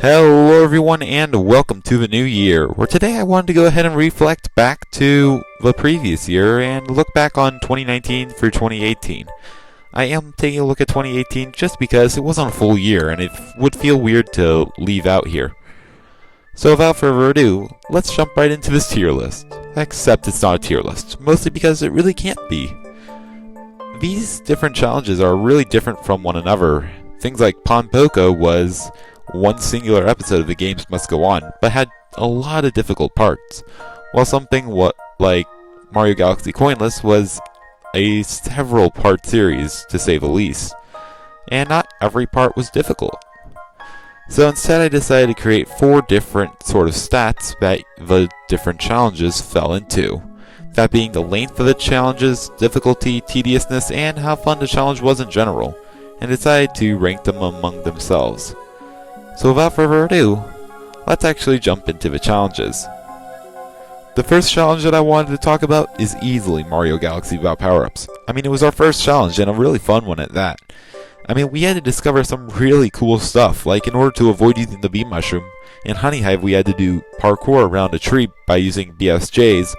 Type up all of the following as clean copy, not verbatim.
Hello everyone and welcome to the new year, where today I wanted to go ahead and reflect back to the previous year and look back on 2019 through 2018. I am taking a look at 2018 just because it wasn't a full year and it would feel weird to leave out here. So without further ado, let's jump right into this tier list. Except it's not a tier list, mostly because it really can't be. These different challenges are really different from one another. Things like Pon Poko was one singular episode of The Games Must Go On, but had a lot of difficult parts, while something like Mario Galaxy Coinless was a several part series, to say the least, and not every part was difficult. So instead I decided to create 4 different sort of stats that the different challenges fell into. That being the length of the challenges, difficulty, tediousness, and how fun the challenge was in general, and decided to rank them among themselves. So without further ado, let's actually jump into the challenges. The first challenge that I wanted to talk about is easily Mario Galaxy without power-ups. I mean, it was our first challenge and a really fun one at that. I mean, we had to discover some really cool stuff, like in order to avoid using the bee mushroom, in Honey Hive we had to do parkour around a tree by using BSJs,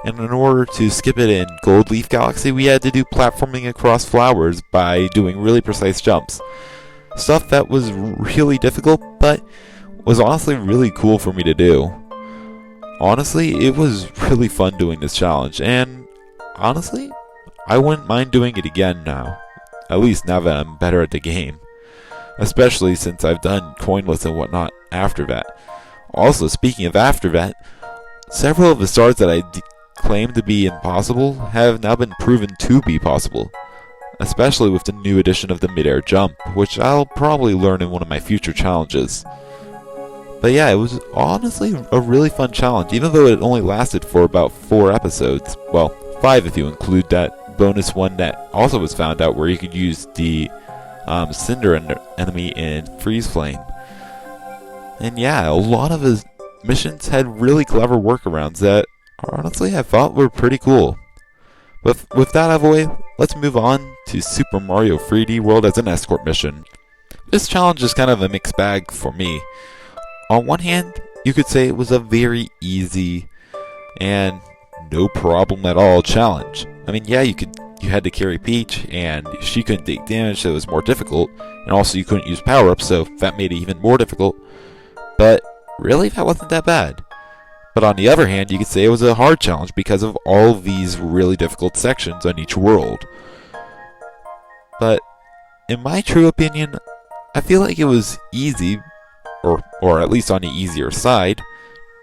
and in order to skip it in Gold Leaf Galaxy we had to do platforming across flowers by doing really precise jumps. Stuff that was really difficult, but was honestly really cool for me to do. Honestly, it was really fun doing this challenge, and honestly, I wouldn't mind doing it again now. At least now that I'm better at the game. Especially since I've done Coinless and whatnot after that. Also, speaking of after that, several of the stars that I claimed to be impossible have now been proven to be possible. Especially with the new edition of the mid-air jump, which I'll probably learn in one of my future challenges. But yeah, it was honestly a really fun challenge, even though it only lasted for about 4 episodes. Well, 5 if you include that bonus one that also was found out where you could use the Cinder enemy in Freeze Flame. And yeah, a lot of his missions had really clever workarounds that honestly I thought were pretty cool. With that out of the way, let's move on to Super Mario 3D World as an escort mission. This challenge is kind of a mixed bag for me. On one hand, you could say it was a very easy and no problem at all challenge. I mean, yeah, you had to carry Peach, and she couldn't take damage, so it was more difficult, and also you couldn't use power-ups, so that made it even more difficult. But really, that wasn't that bad. But on the other hand, you could say it was a hard challenge because of all these really difficult sections on each world. But in my true opinion, I feel like it was easy, or at least on the easier side,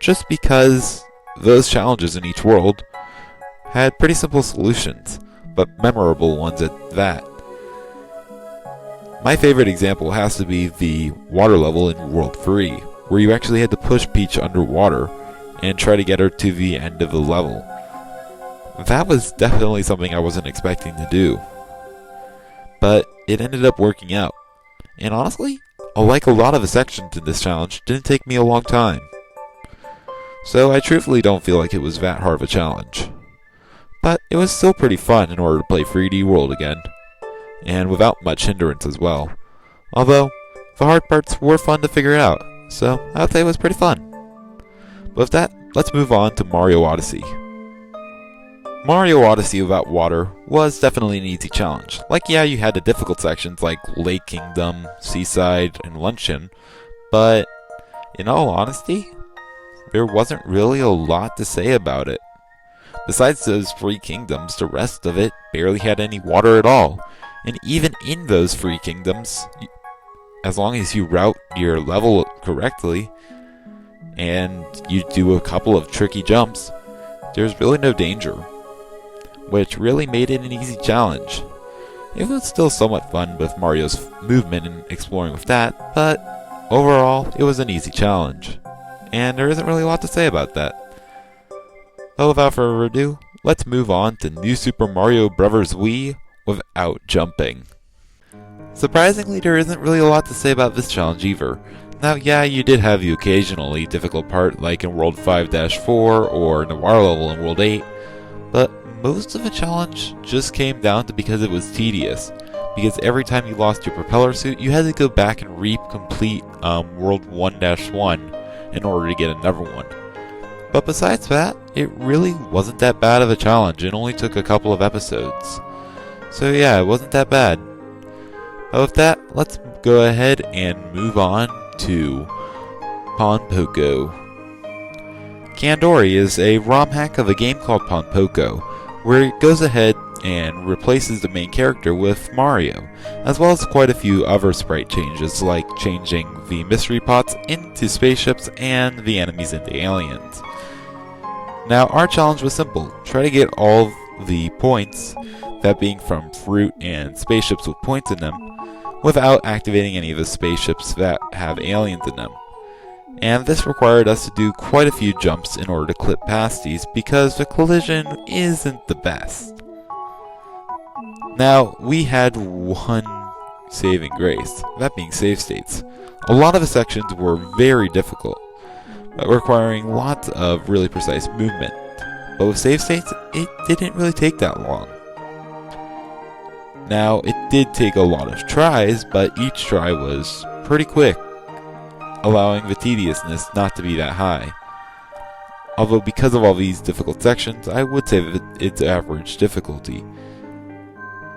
just because those challenges in each world had pretty simple solutions, but memorable ones at that. My favorite example has to be the water level in World 3, where you actually had to push Peach underwater and try to get her to the end of the level. That was definitely something I wasn't expecting to do. But it ended up working out. And honestly, like a lot of the sections in this challenge, didn't take me a long time. So I truthfully don't feel like it was that hard of a challenge. But it was still pretty fun in order to play 3D World again. And without much hindrance as well. Although, the hard parts were fun to figure out, so I would say it was pretty fun. But with that, let's move on to Mario Odyssey. Mario Odyssey without water was definitely an easy challenge. Like, yeah, you had the difficult sections like Lake Kingdom, Seaside, and Luncheon, but in all honesty, there wasn't really a lot to say about it. Besides those 3 kingdoms, the rest of it barely had any water at all. And even in those 3 kingdoms, as long as you route your level correctly, and you do a couple of tricky jumps, there's really no danger, which really made it an easy challenge. It was still somewhat fun with Mario's movement and exploring with that, but overall, it was an easy challenge, and there isn't really a lot to say about that. But without further ado, let's move on to New Super Mario Bros. Wii without jumping. Surprisingly, there isn't really a lot to say about this challenge either. Now, yeah, you did have the occasionally difficult part like in World 5-4 or in the water level in World 8, but most of the challenge just came down to because it was tedious, because every time you lost your propeller suit, you had to go back and re-complete World 1-1 in order to get another one. But besides that, it really wasn't that bad of a challenge. It only took a couple of episodes. So yeah, it wasn't that bad. But with that, let's go ahead and move on to Pon Poko. Kandori is a ROM hack of a game called Pon Poko, where it goes ahead and replaces the main character with Mario, as well as quite a few other sprite changes, like changing the mystery pots into spaceships and the enemies into aliens. Now, our challenge was simple: try to get all the points, that being from fruit and spaceships with points in them, without activating any of the spaceships that have aliens in them. And this required us to do quite a few jumps in order to clip past these, because the collision isn't the best. Now, we had one saving grace, that being save states. A lot of the sections were very difficult, requiring lots of really precise movement. But with save states, it didn't really take that long. Now, it did take a lot of tries, but each try was pretty quick, allowing the tediousness not to be that high. Although because of all these difficult sections, I would say that it's average difficulty.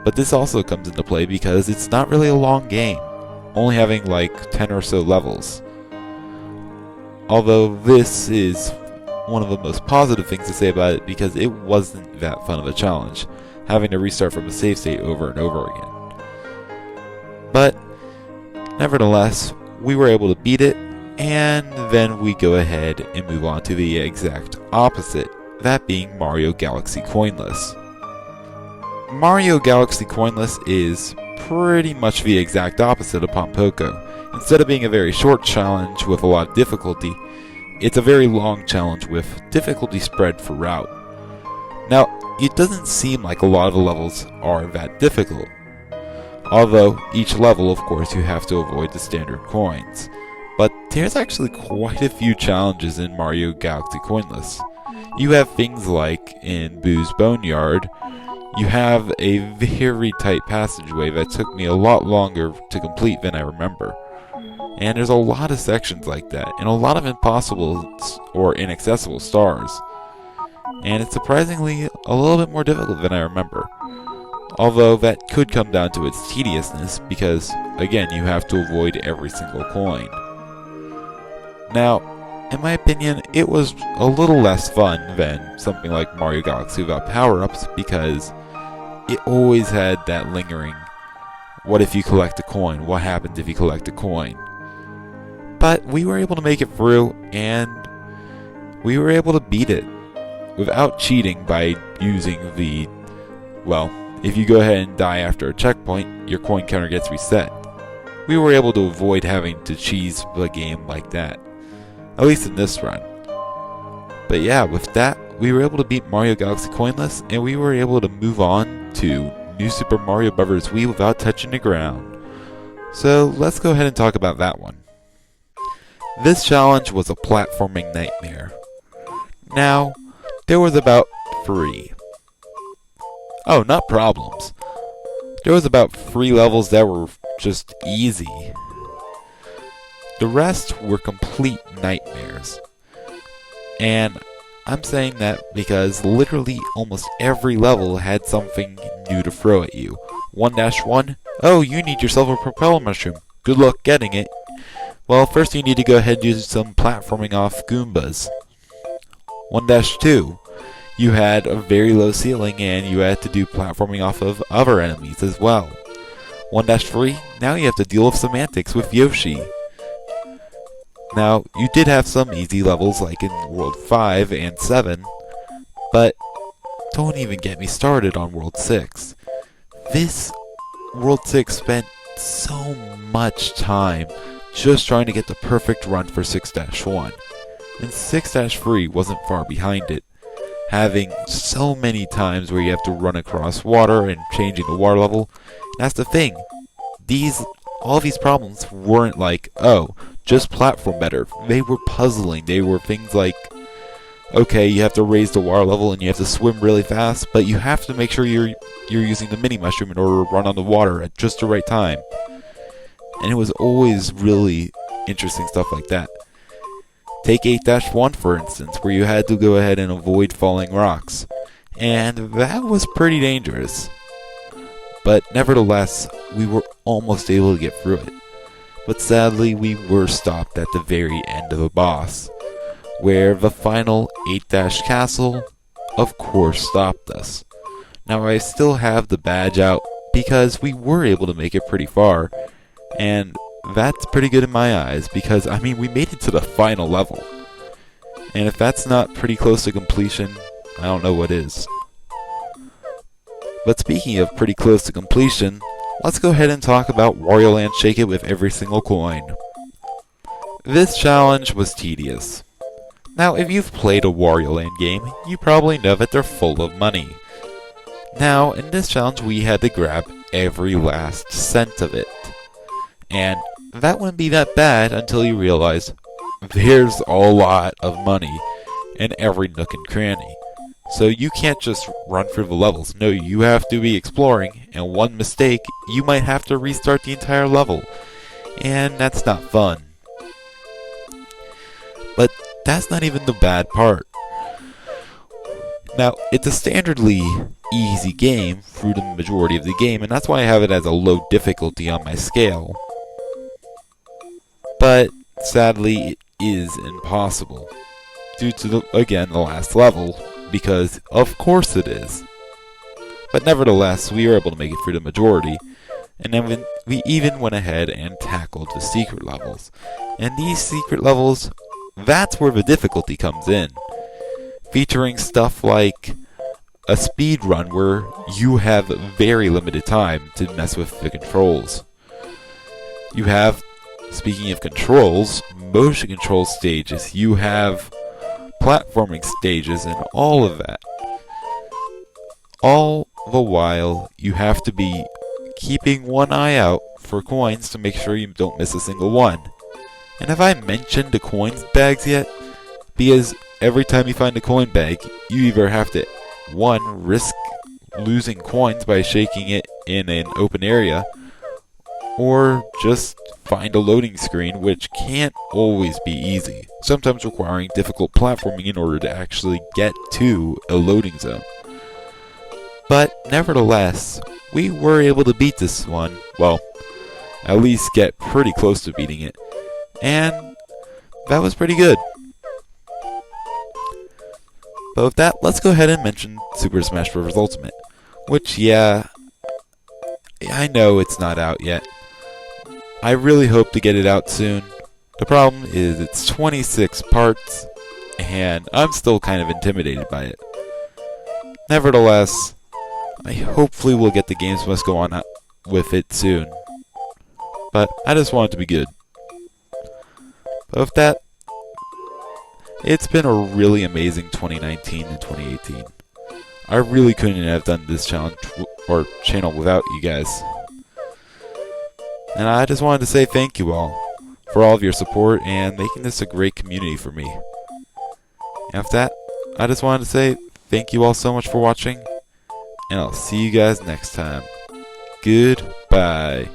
But this also comes into play because it's not really a long game, only having like 10 or so levels. Although this is one of the most positive things to say about it, because it wasn't that fun of a challenge, having to restart from a save state over and over again. But nevertheless, we were able to beat it, and then we go ahead and move on to the exact opposite, that being Mario Galaxy Coinless. Mario Galaxy Coinless is pretty much the exact opposite of Pon Poko. Instead of being a very short challenge with a lot of difficulty, it's a very long challenge with difficulty spread throughout. Now, it doesn't seem like a lot of the levels are that difficult. Although, each level, of course, you have to avoid the standard coins. But there's actually quite a few challenges in Mario Galaxy Coinless. You have things like, in Boo's Boneyard, you have a very tight passageway that took me a lot longer to complete than I remember. And there's a lot of sections like that, and a lot of impossible or inaccessible stars. And it's surprisingly a little bit more difficult than I remember. Although that could come down to its tediousness, because, again, you have to avoid every single coin. Now, in my opinion, it was a little less fun than something like Mario Galaxy without power-ups, because it always had that lingering, what if you collect a coin? What happens if you collect a coin? But we were able to make it through, and we were able to beat it without cheating by using the, well, if you go ahead and die after a checkpoint, your coin counter gets reset. We were able to avoid having to cheese the game like that, at least in this run. But yeah, with that, we were able to beat Mario Galaxy Coinless, and we were able to move on to New Super Mario Bros. Wii without touching the ground. So let's go ahead and talk about that one. This challenge was a platforming nightmare. Now, there was about 3. Oh, not problems. There was about 3 levels that were just easy. The rest were complete nightmares. And I'm saying that because literally almost every level had something new to throw at you. 1-1, oh, you need yourself a propeller mushroom. Good luck getting it. Well, first you need to go ahead and do some platforming off Goombas. 1-2, you had a very low ceiling and you had to do platforming off of other enemies as well. 1-3, now you have to deal with semantics with Yoshi. Now, you did have some easy levels like in World 5 and 7, but don't even get me started on World 6. This World 6 spent so much time just trying to get the perfect run for 6-1, and 6-3 wasn't far behind it, having so many times where you have to run across water and changing the water level. And that's the thing, all these problems weren't like, oh, just platform better. They were puzzling. They were things like, okay, you have to raise the water level and you have to swim really fast, but you have to make sure you're using the mini mushroom in order to run on the water at just the right time. And it was always really interesting stuff like that. Take 8-1 for instance, where you had to go ahead and avoid falling rocks. And that was pretty dangerous. But nevertheless, we were almost able to get through it. But sadly, we were stopped at the very end of a boss, where the final 8-castle, of course, stopped us. Now I still have the badge out because we were able to make it pretty far, and that's pretty good in my eyes because, I mean, we made it to the final level. And if that's not pretty close to completion, I don't know what is. But speaking of pretty close to completion, let's go ahead and talk about Wario Land Shake It with every single coin. This challenge was tedious. Now, if you've played a Wario Land game, you probably know that they're full of money. Now, in this challenge, we had to grab every last cent of it. And that wouldn't be that bad until you realize there's a lot of money in every nook and cranny. So you can't just run through the levels. No, you have to be exploring, and one mistake, you might have to restart the entire level. And that's not fun. But that's not even the bad part. Now, it's a standardly easy game through the majority of the game, and that's why I have it as a low difficulty on my scale. But sadly, it is impossible due to, the last level, because of course it is. But nevertheless, we were able to make it through the majority, and then we even went ahead and tackled the secret levels. And these secret levels, that's where the difficulty comes in, featuring stuff like a speed run where you have very limited time to mess with the controls. You have, speaking of controls, motion control stages, you have platforming stages, and all of that. All the while, you have to be keeping one eye out for coins to make sure you don't miss a single one. And have I mentioned the coins bags yet? Because every time you find a coin bag, you either have to, one, risk losing coins by shaking it in an open area, or just find a loading screen, which can't always be easy, sometimes requiring difficult platforming in order to actually get to a loading zone. But nevertheless, we were able to beat this one, well, at least get pretty close to beating it, and that was pretty good. But with that, let's go ahead and mention Super Smash Bros. Ultimate, which, yeah, I know it's not out yet. I really hope to get it out soon. The problem is it's 26 parts, and I'm still kind of intimidated by it. Nevertheless, I hopefully will get the Games Must Go On with it soon. But I just want it to be good. But with that, it's been a really amazing 2019 and 2018. I really couldn't have done this challenge or channel without you guys. And I just wanted to say thank you all for all of your support and making this a great community for me. And with that, I just wanted to say thank you all so much for watching, and I'll see you guys next time. Goodbye.